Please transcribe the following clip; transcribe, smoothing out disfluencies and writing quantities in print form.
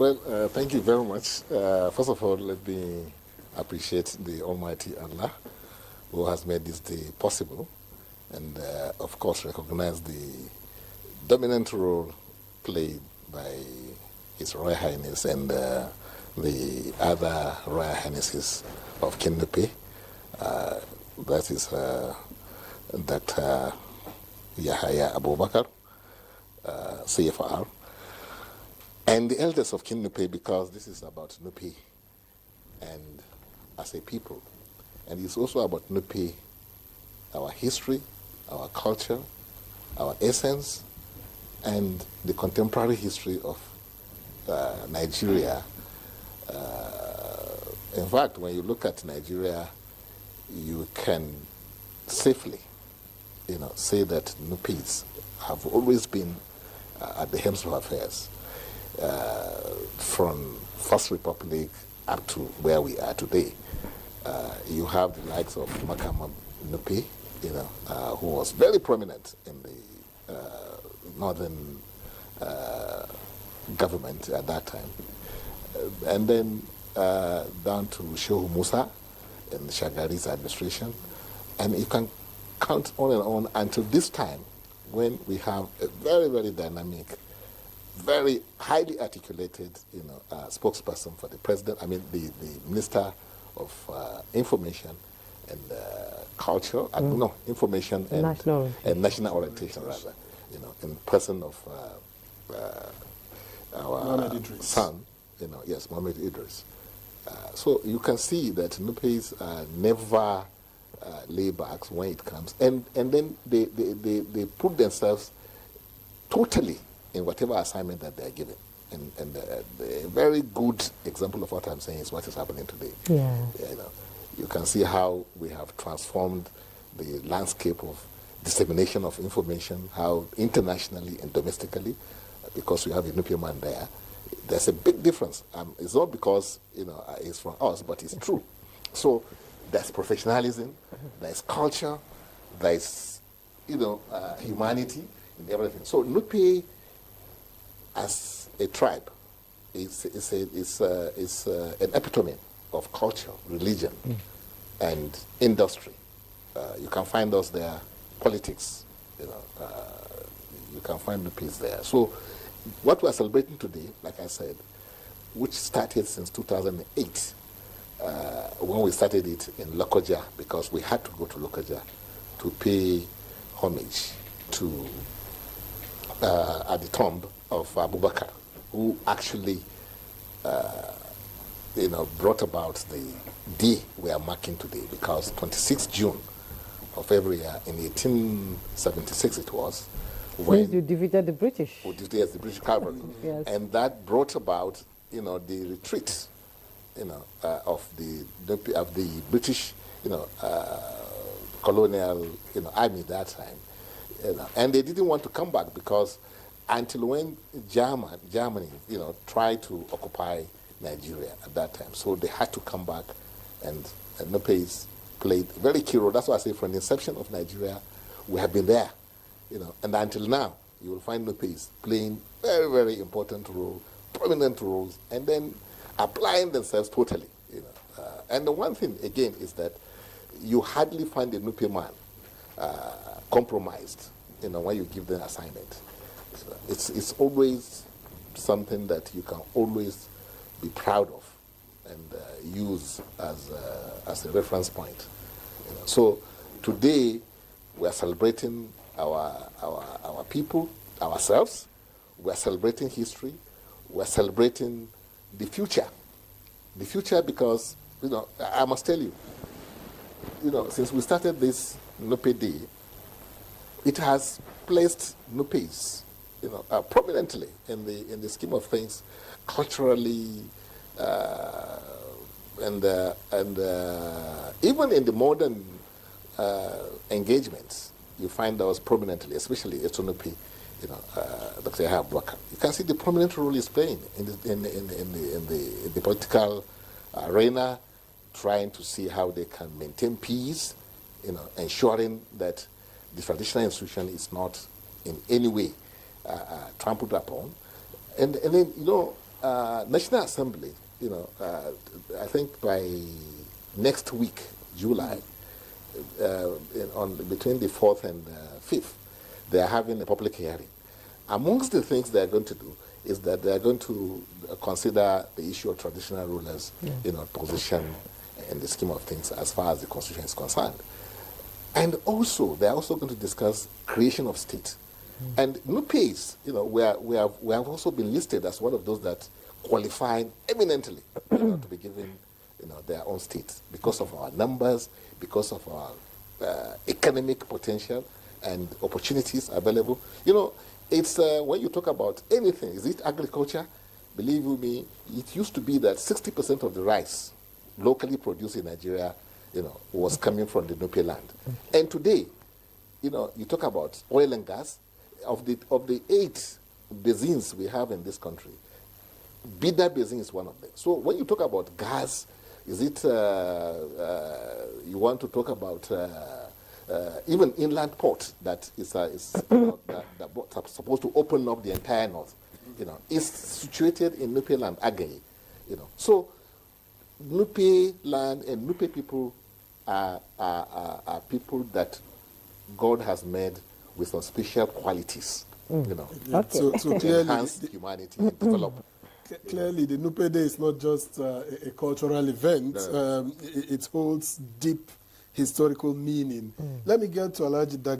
Well, thank you very much. First of all, let me appreciate the Almighty Allah who has made this day possible, and of course recognize the dominant role played by His Royal Highness and the other Royal Highnesses of KinNupe. That is Dr. Yahya Abubakar, CFR, and the elders of KinNupe, because this is about Nupe and as a people. And it's also about Nupe, our history, our culture, our essence, and the contemporary history of Nigeria. In fact, when you look at Nigeria, you can safely, say that Nupes have always been at the helms of affairs, from First Republic up to where we are today. You have the likes of Makama Nupe, who was very prominent in the northern government at that time. And then down to Shehu Musa in Shagari's administration. And you can count on and on until this time, when we have a very, very dynamic, very highly articulated, spokesperson for the president. I mean, the Minister of Information and Culture. No, Information and National Orientation, rather. In person of our son. Yes, Mohammed Idris. So you can see that Nupes never lay back when it comes, and then they put themselves totally in whatever assignment that they are given. And a very good example of what I'm saying is what is happening today. Yeah. You can see how we have transformed the landscape of dissemination of information, how internationally and domestically, because we have a Nupe man there, there's a big difference. It's not because it's from us, but it's true. So there's professionalism, there's culture, there's humanity and everything. So Nupe, as a tribe, is an epitome of culture, religion, and industry. You can find us there, politics. You can find Nupes there. So what we are celebrating today, like I said, which started since 2008, when we started it in Lokoja, because we had to go to Lokoja to pay homage to at the tomb of Abubakar, who actually brought about the day we are marking today, because 26th June of every year, in 1876 it was, when you defeated the British. Yes, the British cavalry. Yes. And that brought about, the retreat, of the British, colonial, army that time. And they didn't want to come back, because until when Germany, tried to occupy Nigeria at that time. So they had to come back, and Nupes played a very key role. That's why I say from the inception of Nigeria, we have been there. And until now, you will find Nupes playing very, very important role, prominent roles, and then applying themselves totally. And the one thing, again, is that you hardly find a Nupe man compromised, when you give them assignment. So it's always something that you can always be proud of and use as a reference point. So today, we are celebrating our people, ourselves. We are celebrating history. We are celebrating the future. The future, because I must tell you, since we started this Nupe Day, it has placed Nupes, prominently in the scheme of things, culturally, and even in the modern engagements. You find us prominently, especially Etonupe, Dr. Yahya Abubakar. You can see the prominent role he's playing in the political arena, trying to see how they can maintain peace, ensuring that the traditional institution is not in any way trampled upon. And then, National Assembly, I think by next week, July, between the 4th and 5th, they are having a public hearing. Amongst the things they are going to do is that they are going to consider the issue of traditional rulers, position in the scheme of things as far as the Constitution is concerned. And also, they are also going to discuss creation of state. And NUPEs, we have also been listed as one of those that qualify eminently to be given their own state because of our numbers, because of our economic potential and opportunities available. It's when you talk about anything, is it agriculture? Believe you me, it used to be that 60% of the rice locally produced in Nigeria, was coming from the Nupe land. And today, you talk about oil and gas. Of the 8 basins we have in this country, Bida Basin is one of them. So when you talk about gas, is it you want to talk about even inland port that is that's supposed to open up the entire north? Is situated in Nupe land, Agaye. So Nupe land and Nupe people are people that God has made with some special qualities, So clearly, enhance humanity and develop. Clearly, the Nupe Day is not just a cultural event. No. It holds deep historical meaning. Let me get to Alhaji Dag.